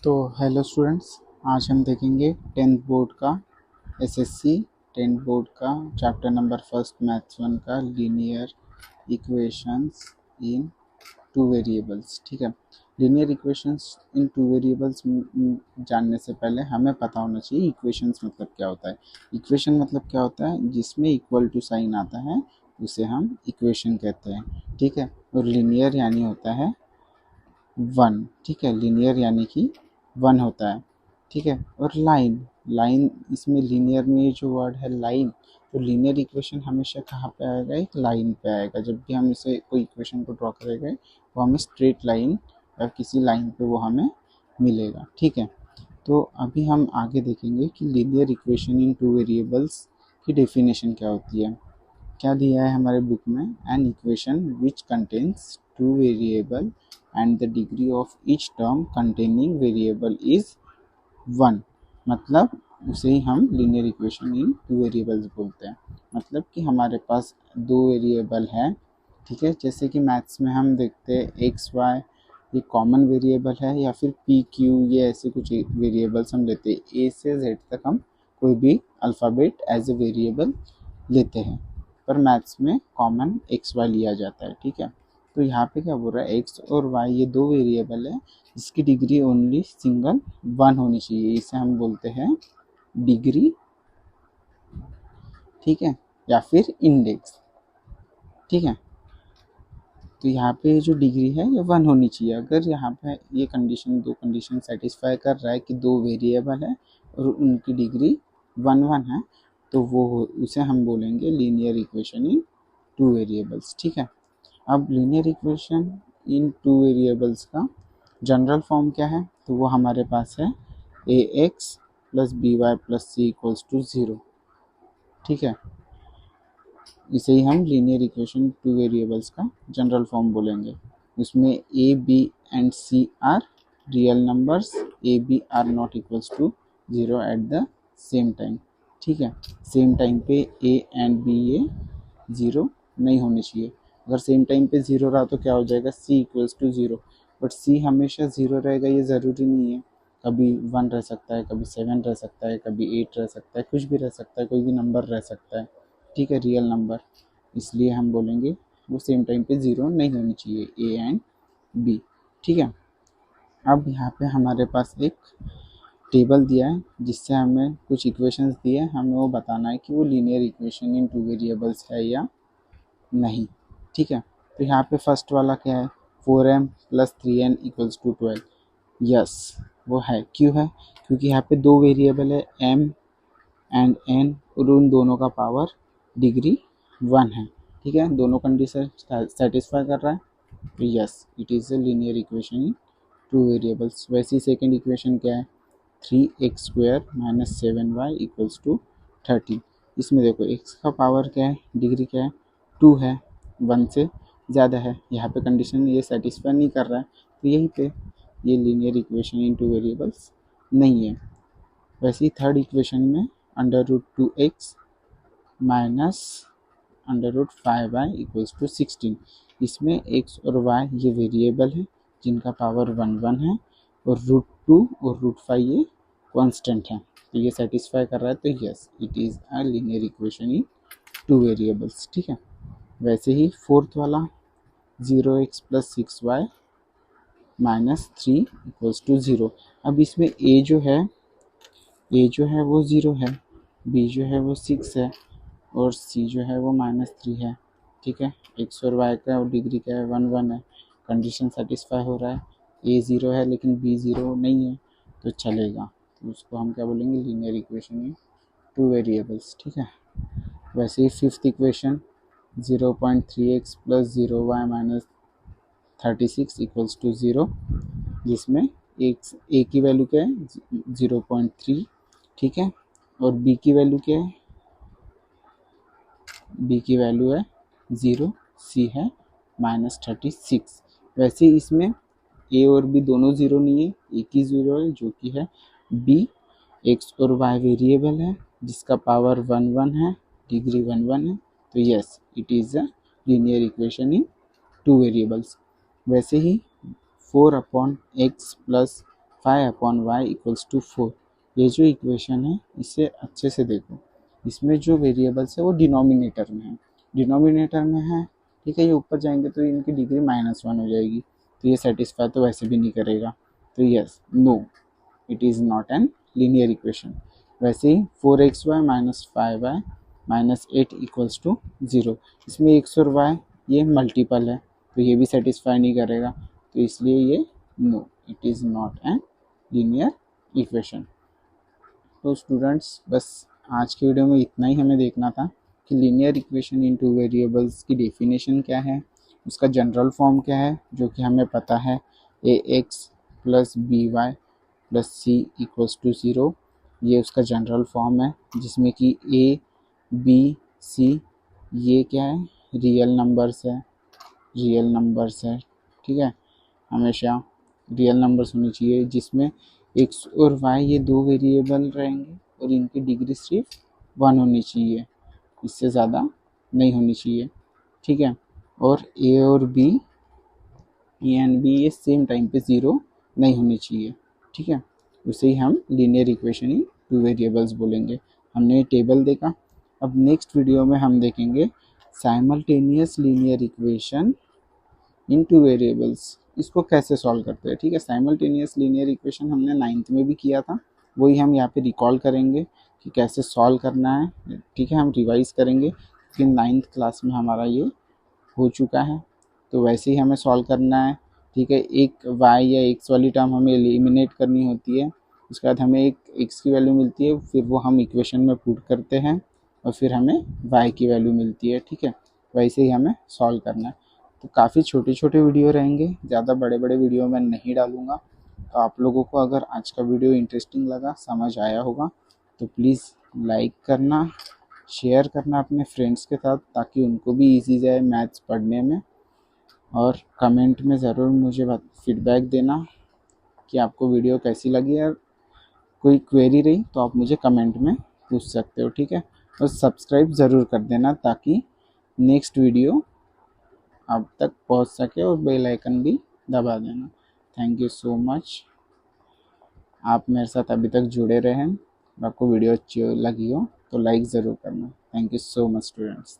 तो hello students, आज हम देखेंगे 10th बोर्ड का एसएससी 10th बोर्ड का चैप्टर नंबर फर्स्ट मैथ्स 1 का लीनियर इक्वेशंस इन टू वेरिएबल्स। ठीक है, लीनियर इक्वेशंस इन टू वेरिएबल्स जानने से पहले हमें पता होना चाहिए इक्वेशंस मतलब क्या होता है। इक्वेशन मतलब क्या होता है, जिसमें इक्वल टू साइन आता है उसे हम इक्वेशन कहते हैं। ठीक है, और लीनियर यानी होता है वन। ठीक है, लीनियर यानी कि वन होता है। ठीक है, और लाइन लाइन इसमें लीनियर में ये जो वर्ड है लाइन, तो लीनियर इक्वेशन हमेशा कहाँ पे आएगा, एक लाइन पे आएगा। जब भी हम इसे कोई इक्वेशन को ड्रॉ करेंगे वो हमें स्ट्रेट लाइन या किसी लाइन पे वो हमें मिलेगा। ठीक है, तो अभी हम आगे देखेंगे कि linear equation in two variables की डेफिनेशन क्या होती है। क्या दिया है हमारे बुक में, an equation which contains two variable and the degree of each term containing variable is one. मतलब उसे ही हम linear equation in two variables बोलते हैं। मतलब कि हमारे पास दो वेरिएबल है। ठीक है, जैसे कि मैथ्स में हम देखते हैं एक्स वाई ये कॉमन वेरिएबल है, या फिर पी क्यू ये ऐसे कुछ वेरिएबल्स हम लेते हैं। ए से जेड तक हम कोई भी अल्फ़ाबेट एज ए वेरिएबल लेते हैं, पर मैथ्स में कॉमन एक्स वाई लिया जाता है। ठीक है, तो यहाँ पे क्या बोल रहा है, एक्स और वाई ये दो वेरिएबल है जिसकी डिग्री ओनली सिंगल वन होनी चाहिए। इसे हम बोलते हैं डिग्री। ठीक है, या फिर इंडेक्स। ठीक है, तो यहाँ पे जो डिग्री है ये वन होनी चाहिए। अगर यहाँ पे ये कंडीशन, दो कंडीशन सेटिस्फाई कर रहा है कि दो वेरिएबल है और उनकी डिग्री वन वन है, तो वो उसे हम बोलेंगे linear equation in two variables. ठीक है, अब linear equation in two variables का जनरल फॉर्म क्या है, तो वो हमारे पास है A X plus B Y plus C equals to zero. ठीक है, इसे ही हम लीनियर इक्वेशन टू वेरिएबल्स का जनरल फॉर्म बोलेंगे। उसमें A B and C are real numbers, A B are not equals to zero at the same time. ठीक है, सेम टाइम पे ए एंड बी ये ज़ीरो नहीं होने चाहिए। अगर सेम टाइम पे ज़ीरो रहा तो क्या हो जाएगा, सी इक्वल्स टू ज़ीरो। बट सी हमेशा ज़ीरो रहेगा ये ज़रूरी नहीं है, कभी वन रह सकता है, कभी सेवन रह सकता है, कभी एट रह सकता है, कुछ भी रह सकता है, कोई भी नंबर रह सकता है। ठीक है, रियल नंबर, इसलिए हम बोलेंगे वो सेम टाइम पे ज़ीरो नहीं होनी चाहिए, ए एंड बी। ठीक है, अब यहाँ पे हमारे पास एक टेबल दिया है जिससे हमें कुछ इक्वेशंस दिए हैं, हमें वो बताना है कि वो linear equation in two variables है या नहीं। ठीक है, तो यहाँ पे फर्स्ट वाला क्या है, 4m plus 3n equals to 12। Yes, वो है। क्यों है, क्योंकि यहाँ पे दो वेरिएबल है m एंड n और उन दोनों का पावर डिग्री वन है। ठीक है, दोनों कंडीशन सेटिस्फाई कर रहा है, तो yes it is a linear equation in two variables. वैसे ही सेकेंड इक्वेशन क्या है, 3x² minus 7y equals to 30। इसमें देखो x का पावर क्या है, डिग्री क्या है, 2 है, 1 से ज़्यादा है। यहाँ पे कंडीशन ये सेटिस्फाई नहीं कर रहा है, तो यहीं पे ये linear equation in two variables नहीं है। वैसे ही थर्ड इक्वेशन में √2x minus √5y equals to 16। इसमें x और y ये वेरिएबल है जिनका पावर वन वन है, और √2 और √5 ये कांस्टेंट है, तो ये सेटिस्फाई कर रहा है, तो yes it is a linear equation in two variables. ठीक है, वैसे ही फोर्थ वाला 0x plus 6y minus 3 equals to 0। अब इसमें a जो है वो 0 है, b जो है वो 6 है, और c जो है वो -3 है। ठीक है, x और y का डिग्री क्या है, वन वन है, कंडीशन सेटिस्फाई हो रहा है। a 0 है लेकिन b 0 नहीं है, तो चलेगा, तो उसको हम क्या बोलेंगे, linear equation in two variables. ठीक है, वैसे ही fifth equation 0.3x plus 0y minus 36 equals to 0, जिसमें a की वैल्यू क्या है, 0.3। ठीक है, और b की वैल्यू क्या है, b की वैल्यू है 0, c है -36। वैसे इसमें a और b दोनों ज़ीरो नहीं है, एक ही ज़ीरो है जो कि है b। x और y वेरिएबल है जिसका पावर वन वन है, डिग्री वन वन है, तो yes it is a linear equation in two variables. वैसे ही 4/x plus 5/y equals to 4। ये जो इक्वेशन है इसे अच्छे से देखो, इसमें जो वेरिएबल्स है वो डिनोमिनेटर में है, डिनोमिनेटर में है, ठीक है। ये ऊपर जाएंगे तो इनकी डिग्री -1 हो जाएगी, तो ये सेटिस्फाई तो वैसे भी नहीं करेगा, तो yes, no, it is not an linear equation. वैसे ही 4xy minus 5y minus 8 equals to 0, इसमें x और y ये मल्टीपल है, तो ये भी सेटिस्फाई नहीं करेगा, तो इसलिए ये no, it is not an linear equation. तो स्टूडेंट्स बस आज की वीडियो में इतना ही हमें देखना था कि linear equation in two variables की डेफिनेशन क्या है, उसका जनरल फॉर्म क्या है जो कि हमें पता है, ax plus by plus C equals to 0, ये उसका जनरल फॉर्म है, जिसमें कि ए बी सी ये क्या है, रियल नंबर्स है, रियल नंबर्स है, ठीक है। हमेशा रियल नंबर्स होनी चाहिए, जिसमें एक्स और वाई ये दो वेरिएबल रहेंगे और इनकी डिग्री सिर्फ 1 होनी चाहिए, इससे ज़्यादा नहीं होनी चाहिए, ठीक है। और ए और बी, ए एंड बी ये सेम टाइम पे 0 नहीं होनी चाहिए, ठीक है। उसे ही हम linear equation in two variables बोलेंगे। हमने टेबल देखा, अब नेक्स्ट वीडियो में हम देखेंगे simultaneous linear equation in two variables, इसको कैसे सॉल्व करते हैं, ठीक है। साइमल्टेनियस लीनियर इक्वेशन हमने 9th में भी किया था, वही हम यहाँ पे रिकॉल करेंगे कि कैसे सॉल्व करना है, ठीक है। हम रिवाइज करेंगे कि 9th क्लास में हमारा ये हो चुका है, तो वैसे ही हमें सॉल्व करना है, ठीक है। एक y या x वाली टर्म हमें एलिमिनेट करनी होती है, उसके बाद हमें एक x की वैल्यू मिलती है, फिर वो हम इक्वेशन में पुट करते हैं और फिर हमें y की वैल्यू मिलती है, ठीक है। वैसे ही हमें सॉल्व करना है। तो काफ़ी छोटे छोटे वीडियो रहेंगे, ज़्यादा बड़े बड़े वीडियो मैं नहीं डालूँगा। तो आप लोगों को अगर आज का वीडियो इंटरेस्टिंग लगा, समझ आया होगा, तो प्लीज़ लाइक करना, शेयर करना अपने फ्रेंड्स के साथ, ताकि उनको भी ईजी जाए मैथ्स पढ़ने में। और कमेंट में ज़रूर मुझे फीडबैक देना कि आपको वीडियो कैसी लगी, और कोई क्वेरी रही तो आप मुझे कमेंट में पूछ सकते हो, ठीक है। और सब्सक्राइब ज़रूर कर देना ताकि नेक्स्ट वीडियो आप तक पहुंच सके, और बेल आइकन भी दबा देना। थैंक यू सो मच, आप मेरे साथ अभी तक जुड़े रहे हैं। आपको वीडियो अच्छी लगी हो तो लाइक ज़रूर करना। Thank you so much students.